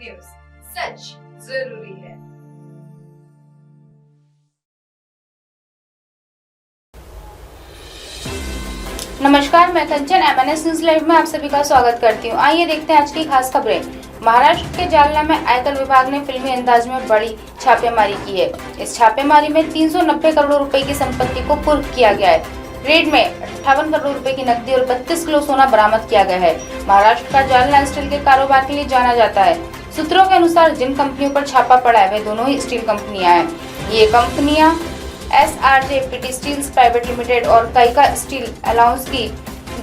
News, सच जरूरी है। नमस्कार, मैं कंचन एमएनएस न्यूज लाइव में आप सभी का स्वागत करती हूँ। आइए देखते हैं आज की खास खबरें। महाराष्ट्र के जालना में आयकर विभाग ने फिल्मी अंदाज में बड़ी छापेमारी की है। इस छापेमारी में 390 करोड़ रुपए की संपत्ति को कुर्क किया गया है। रेड में 58 करोड़ रुपए की नकदी और 32 किलो सोना बरामद किया गया है। महाराष्ट्र का जालना स्टील के कारोबार के लिए जाना जाता है। सूत्रों के अनुसार जिन कंपनियों पर छापा पड़ा है वे दोनों ही स्टील कंपनियां हैं। ये कंपनियां SRJ PT steels private limited और काइका स्टील अलाउंस की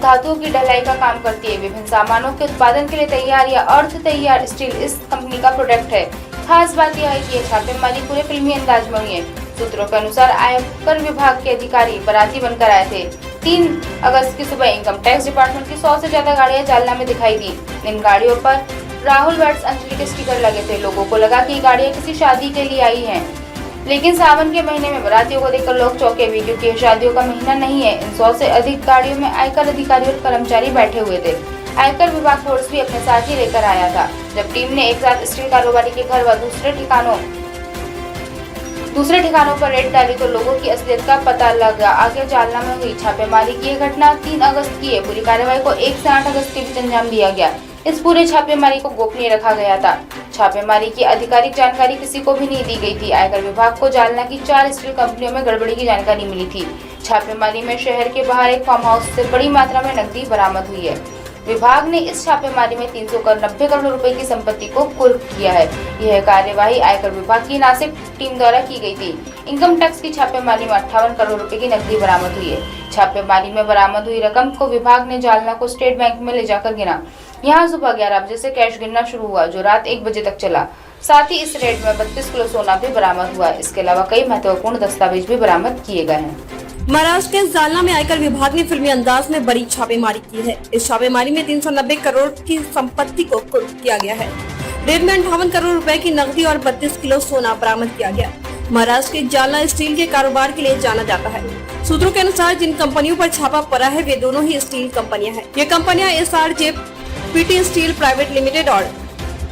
धातुओं की ढलाई का काम करती है। विभिन्न सामानों के उत्पादन के लिए तैयार या अर्ध तैयार स्टील इस कंपनी का प्रोडक्ट है। खास बात यह है कि ये छापेमारी पूरे फिल्मी अंदाज में हुई है। सूत्रों के अनुसार आयकर विभाग के अधिकारी बाराती बनकर आए थे। 3 अगस्त की सुबह इनकम टैक्स डिपार्टमेंट की 100 से ज्यादा गाड़ियां जालना में दिखाई दी। इन गाड़ियों पर राहुल वेड्स अंजलि के स्टिकर लगे थे। लोगों को लगा कि गाड़ियां किसी शादी के लिए आई हैं, लेकिन सावन के महीने में बारातियों को देखकर लोग चौंके भी, क्योंकि शादियों का महीना नहीं है। इन 100 से अधिक गाड़ियों में आयकर अधिकारी और कर्मचारी बैठे हुए थे। आयकर विभाग फोर्स भी अपने साथ ही लेकर आया था। जब टीम ने एक साथ स्टील कारोबारी के घर व दूसरे ठिकानों पर रेड डाली तो लोगों की असलियत का पता लगा। आगे जालना में हुई छापेमारी की यह घटना 3 अगस्त की है। पूरी कार्रवाई को 1 से 8 अगस्त के बीच अंजाम दिया गया। इस पूरे छापेमारी को गोपनीय रखा गया था। छापेमारी की आधिकारिक जानकारी किसी को भी नहीं दी गई थी। आयकर विभाग को जालना की 4 स्टील कंपनियों में गड़बड़ी की जानकारी मिली थी। छापेमारी में शहर के बाहर एक फार्म हाउस से बड़ी मात्रा में नकदी बरामद हुई है। विभाग ने इस छापेमारी में 390 करोड़ रुपए की संपत्ति को कुर्क किया है। यह कार्यवाही आयकर विभाग की नासिक टीम द्वारा की गई थी। इनकम टैक्स की छापेमारी में 58 करोड़ रुपए की नकदी बरामद हुई है। छापेमारी में बरामद हुई रकम को विभाग ने जालना को स्टेट बैंक में ले जाकर गिना। यहाँ सुबह 11 बजे से कैश गिनना शुरू हुआ, जो रात 1 बजे तक चला। साथ ही इस रेड में 32 किलो सोना भी बरामद हुआ। इसके अलावा कई महत्वपूर्ण दस्तावेज भी बरामद किए गए हैं। महाराष्ट्र के जालना में आयकर विभाग ने फिल्मी अंदाज में बड़ी छापेमारी की है। इस छापेमारी में 390 करोड़ की संपत्ति को कुर्क किया गया है। रेड में 58 करोड़ रुपए की नकदी और 32 किलो सोना बरामद किया गया। महाराष्ट्र के जालना स्टील के कारोबार के लिए जाना जाता है। सूत्रों के अनुसार जिन कंपनियों पर छापा पड़ा है वे दोनों ही स्टील कंपनियां हैं। ये कंपनियां SRJ PT steel private limited और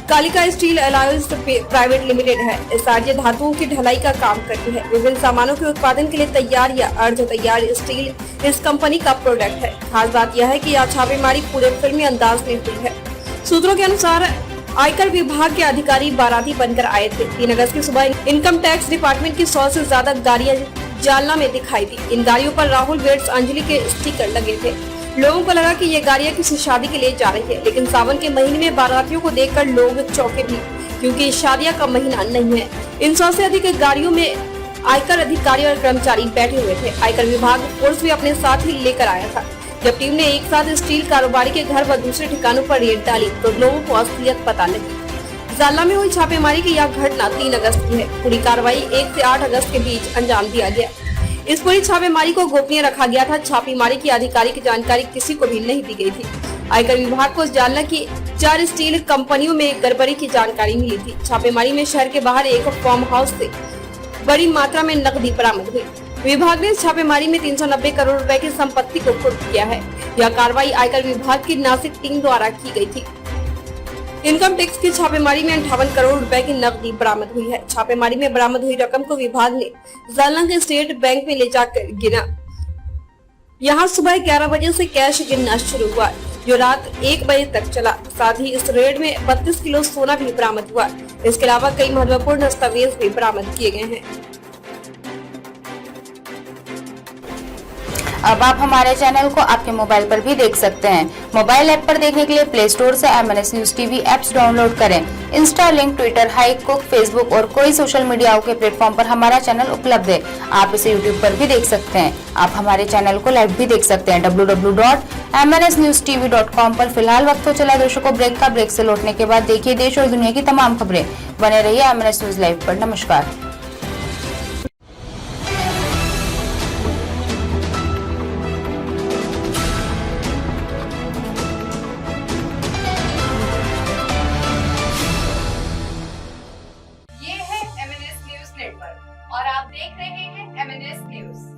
Kalika steel alliance private limited है। SRJ धातुओं की ढलाई का काम करती है। विभिन्न सामानों के उत्पादन के लिए तैयार या अर्ध तैयार स्टील इस कंपनी का प्रोडक्ट है। खास बात यह है कि यह छापेमारी पूरे फिल्मी अंदाज में हुई है। सूत्रों के अनुसार आयकर विभाग के अधिकारी बाराती बनकर आए थे। 3 अगस्त की सुबह इनकम टैक्स डिपार्टमेंट की 100 से ज्यादा गाड़ियां जालना में दिखाई दी। इन गाड़ियों पर राहुल वेड्स अंजलि के स्टिकर लगे थे। लोगों को लगा कि ये गाड़ियां किसी शादी के लिए जा रही है, लेकिन सावन के महीने में बारातियों को देखकर लोग चौंके भी, क्योंकि शादियां का महीना नहीं है। इन 100 से अधिक गाड़ियों में आयकर अधिकारी और कर्मचारी बैठे हुए थे। आयकर विभाग फोर्स भी अपने साथ ही लेकर आया था। जब टीम ने एक साथ स्टील कारोबारी के घर व दूसरे ठिकानों पर रेड डाली तो लोगों को असलियत पता लगी। जालना में हुई छापेमारी की यह घटना 3 अगस्त की है। पूरी कार्रवाई 1 से 8 अगस्त के बीच अंजाम दिया गया। इस पूरी छापेमारी को गोपनीय रखा गया था। छापेमारी की आधिकारिक जानकारी किसी को भी नहीं दी गई थी। आयकर विभाग को जालना की 4 स्टील कंपनियों में गड़बड़ी की जानकारी मिली थी। छापेमारी में शहर के बाहर एक फार्म हाउस से बड़ी मात्रा में नकदी बरामद हुई। विभाग ने छापेमारी में 390 करोड़ रुपए की संपत्ति को कुर्क किया है। यह कार्रवाई आयकर विभाग की नासिक टीम द्वारा की गई थी। इनकम टैक्स की छापेमारी में 58 करोड़ रुपए की नकदी बरामद हुई है। छापेमारी में बरामद हुई रकम को विभाग ने जालना के स्टेट बैंक में ले जाकर गिना। यहाँ सुबह 11 बजे से कैश गिनना शुरू हुआ, जो रात 1 बजे तक चला। साथ ही इस रेड में 32 किलो सोना भी बरामद हुआ। इसके अलावा कई महत्वपूर्ण दस्तावेज भी बरामद किए गए हैं। अब आप हमारे चैनल को आपके मोबाइल पर भी देख सकते हैं। मोबाइल ऐप पर देखने के लिए प्ले स्टोर से MNS news TV apps download करें। इंस्टा, लिंक, ट्विटर, हाइक, कुक, फेसबुक और कोई सोशल मीडिया के प्लेटफॉर्म पर हमारा चैनल उपलब्ध है। आप इसे यूट्यूब पर भी देख सकते हैं। आप हमारे चैनल को लाइव भी देख सकते हैं www.mnsnewstv.com पर। फिलहाल वक्त हो चला दर्शकों ब्रेक का। ब्रेक से लौटने के बाद देखिए देश और दुनिया की तमाम खबरें। बने रहिए MNS न्यूज लाइव पर। नमस्कार। और आप देख रहे हैं MNS न्यूज।